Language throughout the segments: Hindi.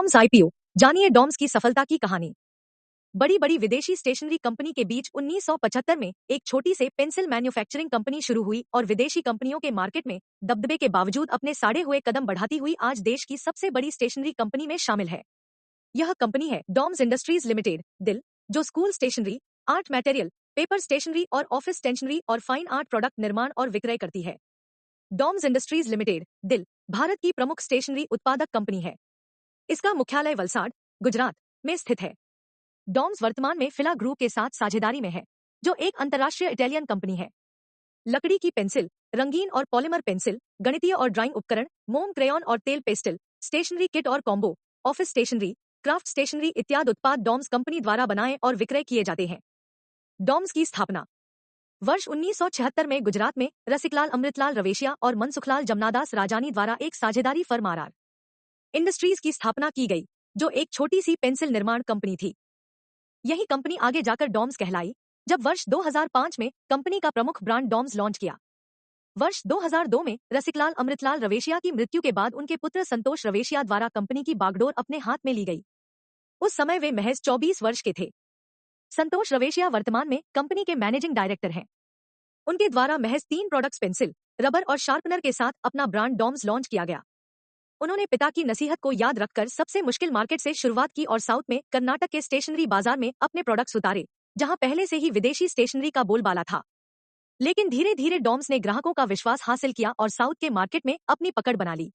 डॉम्स आईपीओ, जानिए डॉम्स की सफलता की कहानी। बड़ी बड़ी विदेशी स्टेशनरी कंपनी के बीच 1975 में एक छोटी से पेंसिल मैन्युफैक्चरिंग कंपनी शुरू हुई और विदेशी कंपनियों के मार्केट में दबदबे के बावजूद अपने साड़े हुए कदम बढ़ाती हुई आज देश की सबसे बड़ी स्टेशनरी कंपनी में शामिल है। यह कंपनी है डॉम्स इंडस्ट्रीज लिमिटेड, दिल, जो school stationery, art material, paper stationery और ऑफिस स्टेशनरी और फाइन आर्ट प्रोडक्ट निर्माण और विक्रय करती है। डॉम्स इंडस्ट्रीज लिमिटेड, दिल, भारत की प्रमुख स्टेशनरी उत्पादक कंपनी है। इसका मुख्यालय वलसाड, गुजरात में स्थित है। डॉम्स वर्तमान में फिला ग्रुप के साथ साझेदारी में है, जो एक अंतर्राष्ट्रीय इटालियन कंपनी है। लकड़ी की पेंसिल, रंगीन और पॉलीमर पेंसिल, गणितीय और ड्राइंग उपकरण, मोम क्रेयॉन और तेल पेस्टल, स्टेशनरी किट और combo, office stationery, craft stationery इत्यादि उत्पाद डॉम्स कंपनी द्वारा बनाए और विक्रय किए जाते हैं। डॉम्स की स्थापना वर्ष 1976 में गुजरात में रसिकलाल अमृतलाल रवेशिया और मनसुखलाल जमनादास राजानी द्वारा एक साझेदारी फर्म आर इंडस्ट्रीज की स्थापना की गई, जो एक छोटी सी पेंसिल निर्माण कंपनी थी। यही कंपनी आगे जाकर डॉम्स कहलाई, जब वर्ष 2005 में कंपनी का प्रमुख ब्रांड डॉम्स लॉन्च किया। वर्ष 2002 में रसिकलाल अमृतलाल रवेशिया की मृत्यु के बाद उनके पुत्र संतोष रवेशिया द्वारा कंपनी की बागडोर अपने हाथ में ली गई। उस समय वे महज 24 वर्ष के थे। संतोष रवेशिया वर्तमान में कंपनी के मैनेजिंग डायरेक्टर हैं। उनके द्वारा महज 3 प्रोडक्ट्स पेंसिल, रबर और शार्पनर के साथ अपना ब्रांड डॉम्स लॉन्च किया गया। उन्होंने पिता की नसीहत को याद रखकर सबसे मुश्किल मार्केट से शुरुआत की और साउथ में कर्नाटक के स्टेशनरी बाजार में अपने प्रोडक्ट्स उतारे, जहां पहले से ही विदेशी स्टेशनरी का बोलबाला था। लेकिन धीरे धीरे डॉम्स ने ग्राहकों का विश्वास हासिल किया और साउथ के मार्केट में अपनी पकड़ बना ली।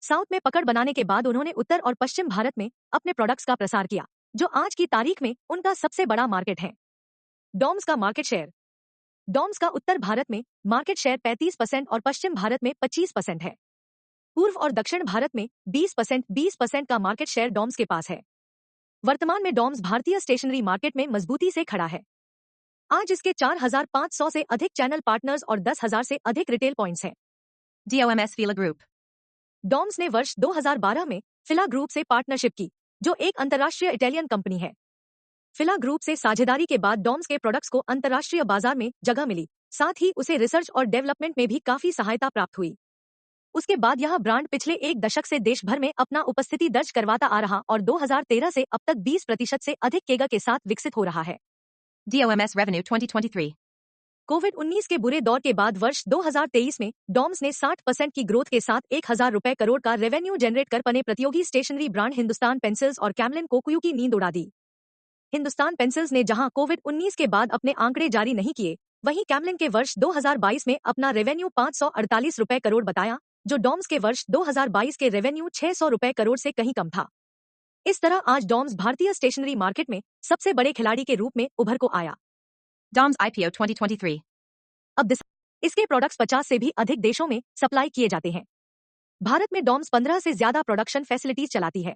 साउथ में पकड़ बनाने के बाद उन्होंने उत्तर और पश्चिम भारत में अपने प्रोडक्ट्स का प्रसार किया, जो आज की तारीख में उनका सबसे बड़ा मार्केट है। डॉम्स का मार्केट शेयर। डॉम्स का उत्तर भारत में मार्केट शेयर 35% और पश्चिम भारत में 25% है। पूर्व और दक्षिण भारत में 20% का मार्केट शेयर डॉम्स के पास है। वर्तमान में डॉम्स भारतीय स्टेशनरी मार्केट में मजबूती से खड़ा है। आज इसके 4,500 से अधिक चैनल पार्टनर्स और 10,000 से अधिक रिटेल पॉइंट्स हैं। DOMS Fila Group। डॉम्स ने वर्ष 2012 में फिला ग्रुप से पार्टनरशिप की, जो एक अंतर्राष्ट्रीय इटालियन कंपनी है। फिला ग्रुप से साझेदारी के बाद डॉम्स के प्रोडक्ट्स को अंतर्राष्ट्रीय बाजार में जगह मिली, साथ ही उसे रिसर्च और डेवलपमेंट में भी काफी सहायता प्राप्त हुई। उसके बाद यह ब्रांड पिछले एक दशक से देश भर में अपना उपस्थिति दर्ज करवाता आ रहा और 2013 से अब तक 20% से अधिक केगा के साथ विकसित हो रहा है। DOMS Revenue 2023। कोविड-19 के बुरे दौर के बाद वर्ष 2023 में डॉम्स ने 60% की ग्रोथ के साथ 1,000 रुपए करोड़ का रेवेन्यू जनरेट कर पने प्रतियोगी स्टेशनरी ब्रांड हिंदुस्तान पेंसिल्स और कैमलिन कोकुयू की नींद उड़ा दी। हिंदुस्तान पेंसिल्स ने जहां कोविड-19 के बाद अपने आंकड़े जारी नहीं किए, वहीं कैमलिन के वर्ष 2022 में अपना रेवेन्यू 548 रुपए करोड़ बताया, जो डॉम्स के वर्ष 2022 के रेवेन्यू 600 रुपए करोड़ से कहीं कम था। इस तरह आज डॉम्स भारतीय स्टेशनरी मार्केट में सबसे बड़े खिलाड़ी के रूप में उभर को आया। DOMS IPO 2023। अब इसके प्रोडक्ट्स 50 से भी अधिक देशों में सप्लाई किए जाते हैं। भारत में डॉम्स 15 से ज्यादा प्रोडक्शन फैसिलिटीज चलाती है।